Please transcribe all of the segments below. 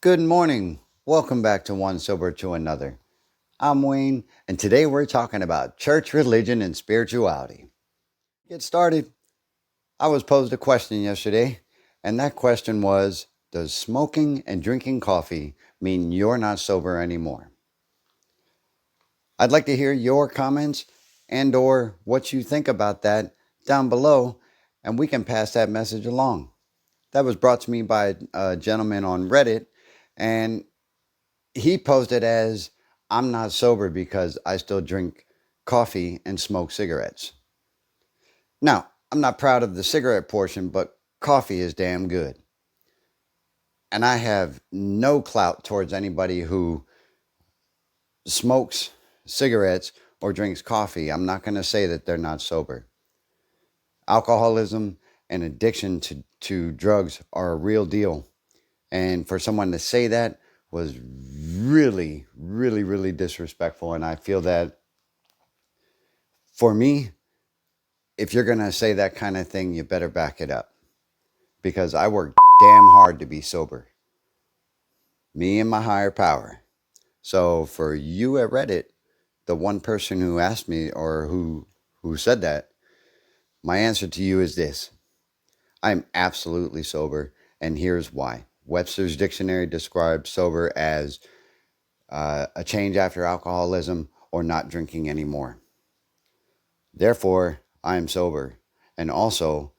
Good morning. Welcome back to One Sober to Another. I'm Wayne, and today we're talking about church, religion, and spirituality. Get started. I was posed a question yesterday, and that question was, does smoking and drinking coffee mean you're not sober anymore? I'd like to hear your comments and or what you think about that down below, and we can pass that message along. That was brought to me by a gentleman on Reddit, and he posted as, I'm not sober because I still drink coffee and smoke cigarettes. Now, I'm not proud of the cigarette portion, but coffee is damn good. And I have no clout towards anybody who smokes cigarettes or drinks coffee. I'm not going to say that they're not sober. Alcoholism and addiction to drugs are a real deal. And for someone to say that was really, really, really disrespectful. And I feel that for me, if you're going to say that kind of thing, you better back it up. Because I work damn hard to be sober. Me and my higher power. So for you at Reddit, the one person who asked me or who said that, my answer to you is this. I'm absolutely sober, and here's why. Webster's Dictionary describes sober as a change after alcoholism or not drinking anymore. Therefore, I am sober. And also,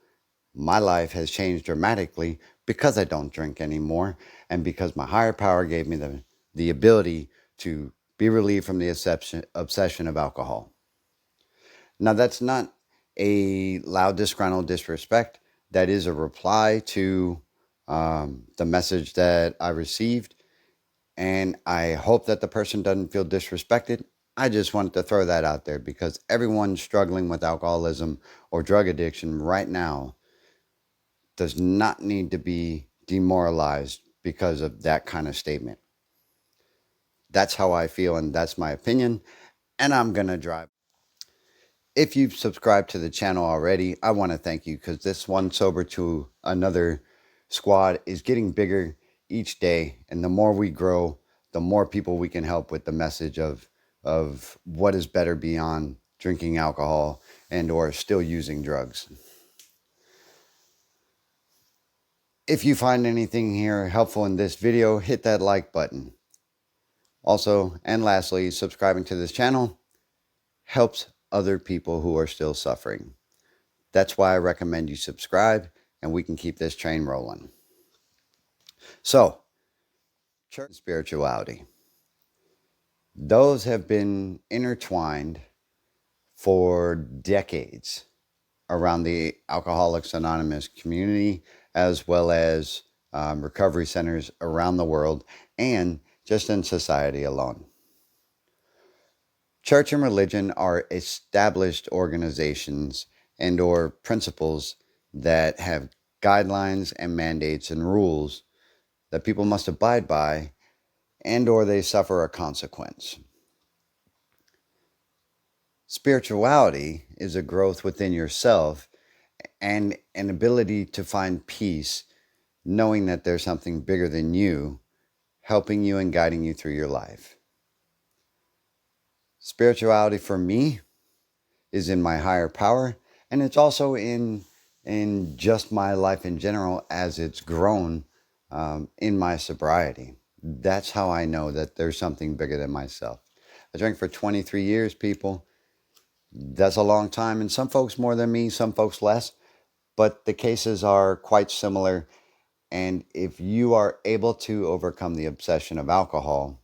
my life has changed dramatically because I don't drink anymore and because my higher power gave me the ability to be relieved from the obsession of alcohol. Now, that's not a loud, disgruntled disrespect. That is a reply to the message that I received. And I hope that the person doesn't feel disrespected. I just wanted to throw that out there because everyone struggling with alcoholism or drug addiction right now does not need to be demoralized because of that kind of statement. That's how I feel, and that's my opinion, and I'm going to drive. If you've subscribed to the channel already, I want to thank you because this One Sober to Another squad is getting bigger each day, and the more we grow, the more people we can help with the message of what is better beyond drinking alcohol and or still using drugs. If you find anything here helpful in this video, hit that like button. Also, and lastly, subscribing to this channel helps other people who are still suffering. That's why I recommend you subscribe and we can keep this train rolling. So, church and spirituality. Those have been intertwined for decades around the Alcoholics Anonymous community, as well as recovery centers around the world and just in society alone. Church and religion are established organizations and or principles that have guidelines and mandates and rules that people must abide by and or they suffer a consequence. Spirituality is a growth within yourself and an ability to find peace knowing that there's something bigger than you helping you and guiding you through your life. Spirituality for me is in my higher power, and it's also in just my life in general as it's grown in my sobriety. That's how I know that there's something bigger than myself. I drank for 23 years, people. That's a long time, and some folks more than me, some folks less, but the cases are quite similar. And if you are able to overcome the obsession of alcohol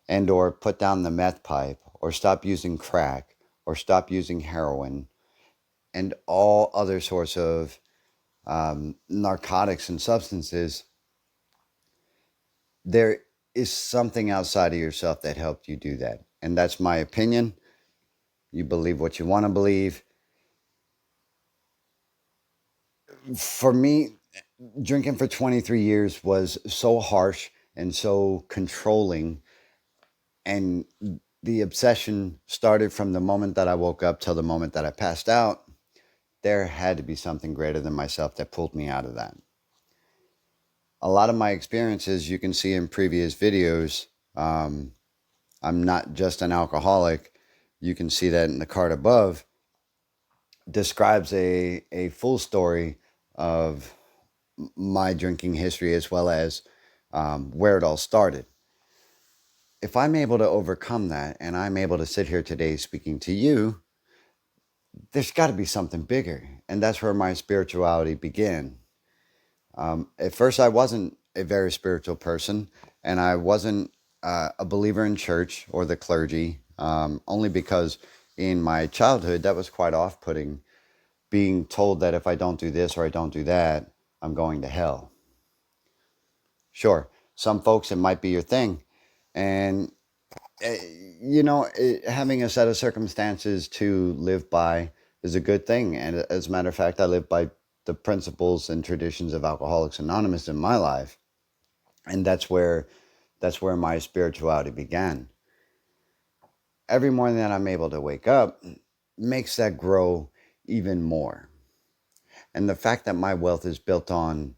and or put down the meth pipe or stop using crack or stop using heroin and all other sorts of narcotics and substances, there is something outside of yourself that helped you do that. And that's my opinion. You believe what you want to believe. For me, drinking for 23 years was so harsh and so controlling, and the obsession started from the moment that I woke up till the moment that I passed out. There had to be something greater than myself that pulled me out of that. A lot of my experiences you can see in previous videos. I'm not just an alcoholic. You can see that in the card above. Describes a full story of my drinking history as well as where it all started. If I'm able to overcome that and I'm able to sit here today speaking to you, there's got to be something bigger. And that's where my spirituality began. At first, I wasn't a very spiritual person, and I wasn't a believer in church or the clergy, only because in my childhood, that was quite off putting, being told that if I don't do this or I don't do that, I'm going to hell. Sure, some folks, it might be your thing. And, having a set of circumstances to live by is a good thing. And as a matter of fact, I live by the principles and traditions of Alcoholics Anonymous in my life. And that's where my spirituality began. Every morning that I'm able to wake up makes that grow even more. And the fact that my wealth is built on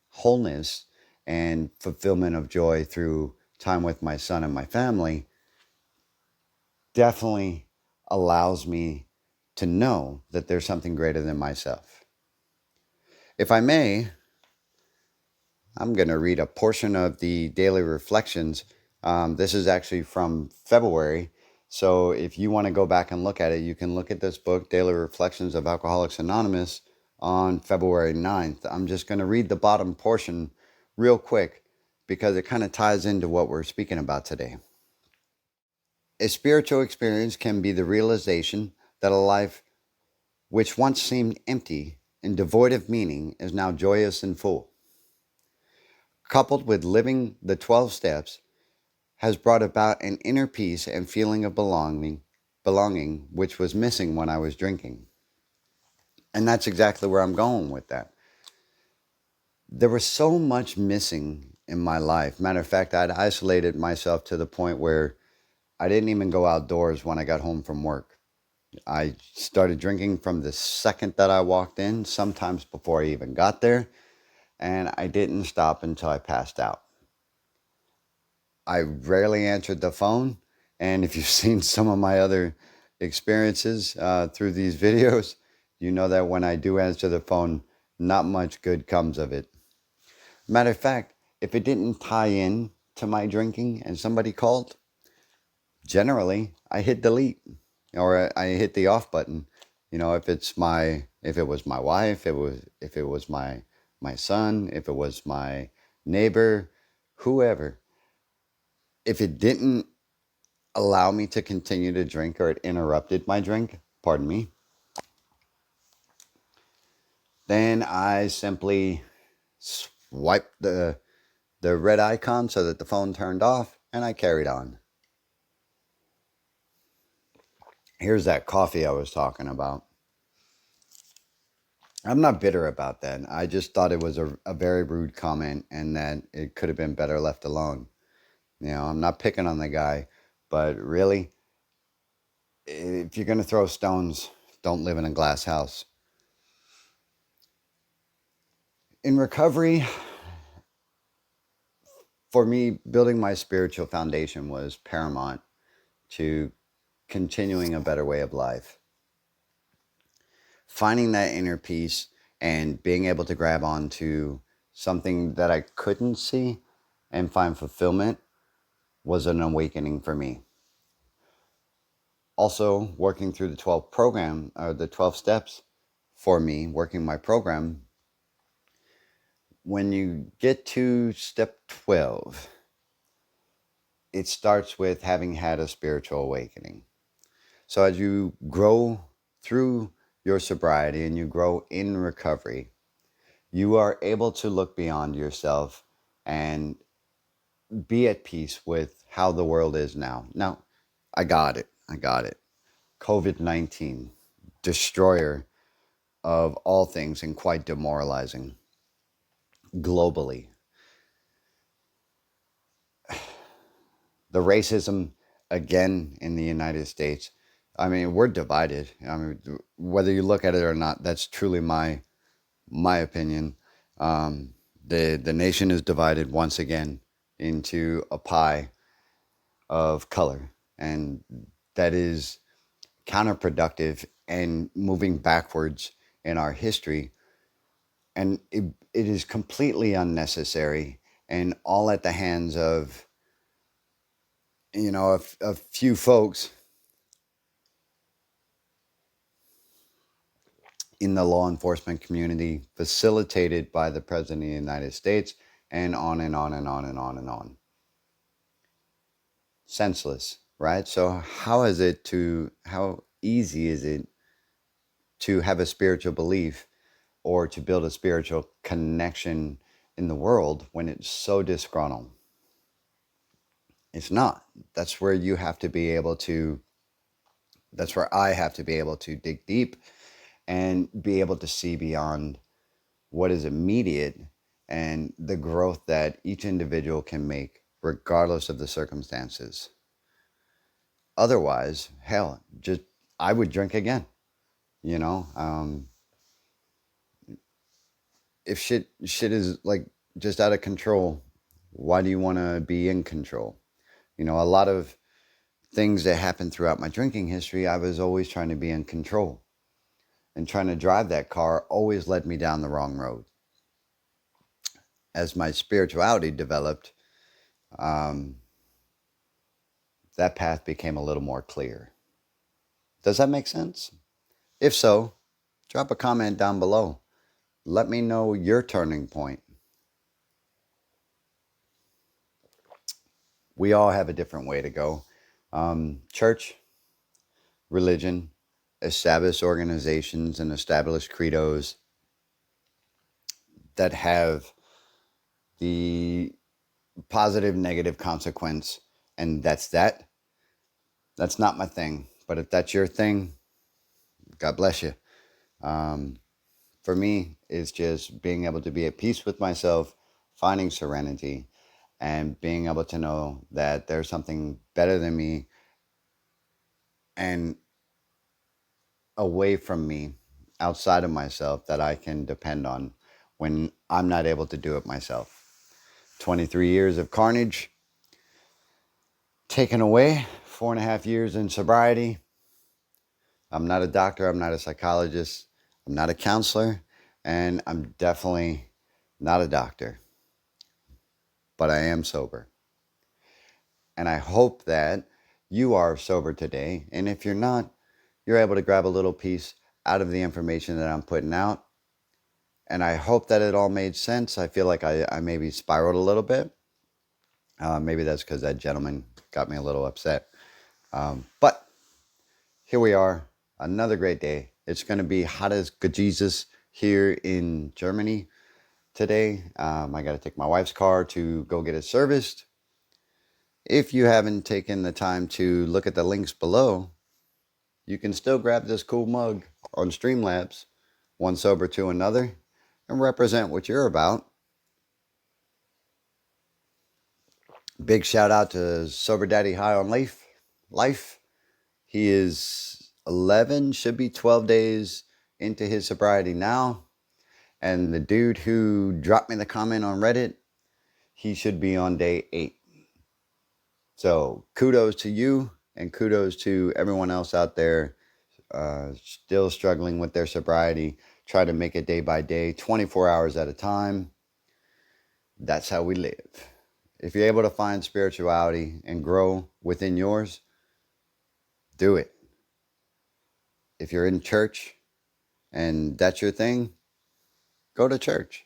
wholeness and fulfillment of joy through time with my son and my family definitely allows me to know that there's something greater than myself. If I may, I'm going to read a portion of the daily reflections. This is actually from February. So if you want to go back and look at it, you can look at this book, Daily Reflections of Alcoholics Anonymous, on February 9th. I'm just going to read the bottom portion real quick because it kind of ties into what we're speaking about today. A spiritual experience can be the realization that a life which once seemed empty and devoid of meaning is now joyous and full. Coupled with living the 12 steps, has brought about an inner peace and feeling of belonging which was missing when I was drinking. And that's exactly where I'm going with that. There was so much missing in my life. Matter of fact, I'd isolated myself to the point where I didn't even go outdoors when I got home from work. I started drinking from the second that I walked in, sometimes before I even got there, and I didn't stop until I passed out. I rarely answered the phone, and if you've seen some of my other experiences through these videos, you know that when I do answer the phone, not much good comes of it. Matter of fact, if it didn't tie in to my drinking and somebody called, generally I hit delete or I hit the off button. If it was my wife, if it was my son, if it was my neighbor, whoever. If it didn't allow me to continue to drink or it interrupted my drink, pardon me, then I simply swiped the red icon so that the phone turned off and I carried on. Here's that coffee I was talking about. I'm not bitter about that. I just thought it was a very rude comment and that it could have been better left alone. I'm not picking on the guy, but really, if you're going to throw stones, don't live in a glass house. In recovery, for me, building my spiritual foundation was paramount to continuing a better way of life. Finding that inner peace and being able to grab onto something that I couldn't see and find fulfillment was an awakening for me. Also, working through the 12 steps for me, working my program, when you get to step 12, it starts with having had a spiritual awakening. So as you grow through your sobriety and you grow in recovery, you are able to look beyond yourself and be at peace with how the world is now. Now, I got it. COVID-19, destroyer of all things and quite demoralizing globally. The racism again in the United States. I mean, we're divided. I mean, whether you look at it or not, that's truly my opinion. The nation is divided once again into a pie of color, and that is counterproductive and moving backwards in our history. And it is completely unnecessary and all at the hands of, a few folks in the law enforcement community, facilitated by the President of the United States, and on and on and on and on and on. Senseless, right? So how easy is it to have a spiritual belief or to build a spiritual connection in the world when it's so disgruntled? It's not. That's where you have to be able to, that's where I have to be able to dig deep and be able to see beyond what is immediate and the growth that each individual can make regardless of the circumstances. Otherwise, hell, just I would drink again. You know, if shit is like just out of control, why do you want to be in control? A lot of things that happened throughout my drinking history, I was always trying to be in control, and trying to drive that car always led me down the wrong road. As my spirituality developed, um, that path became a little more clear. Does that make sense? If so, drop a comment down below. Let me know your turning point. We all have a different way to go. Church, religion, established organizations, and established credos that have the positive, negative consequence, and that's that. That's not my thing. But if that's your thing, God bless you. For me, it's just being able to be at peace with myself, finding serenity, and being able to know that there's something better than me and away from me, outside of myself, that I can depend on when I'm not able to do it myself. 23 years of carnage taken away, 4.5 years in sobriety. I'm not a doctor, I'm not a psychologist, I'm not a counselor, and I'm definitely not a doctor. But I am sober. And I hope that you are sober today. And if you're not, you're able to grab a little piece out of the information that I'm putting out. And I hope that it all made sense. I feel like I maybe spiraled a little bit. Maybe that's because that gentleman got me a little upset. But here we are, another great day. It's going to be hot as Jesus here in Germany today. I got to take my wife's car to go get it serviced. If you haven't taken the time to look at the links below, you can still grab this cool mug on Streamlabs, one sober to another, and represent what you're about. Big shout out to Sober Daddy High on Life. He is 11, should be 12 days into his sobriety now. And the dude who dropped me the comment on Reddit, he should be on day 8. So kudos to you, and kudos to everyone else out there still struggling with their sobriety. Try to make it day by day, 24 hours at a time. That's how we live. If you're able to find spirituality and grow within yours, do it. If you're in church and that's your thing, go to church.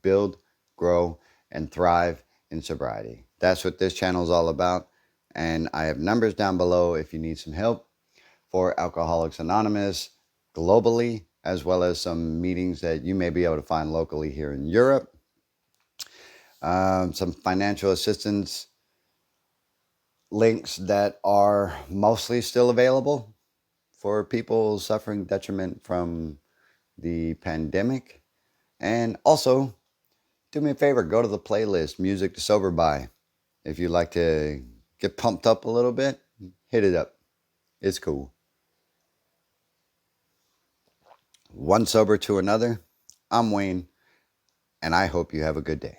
Build, grow, and thrive in sobriety. That's what this channel is all about. And I have numbers down below if you need some help for Alcoholics Anonymous globally, as well as some meetings that you may be able to find locally here in Europe. Some financial assistance links that are mostly still available for people suffering detriment from the pandemic. And also, do me a favor, go to the playlist, Music to Sober By. If you'd like to get pumped up a little bit, hit it up. It's cool. One sober to another. I'm Wayne. and I hope you have a good day.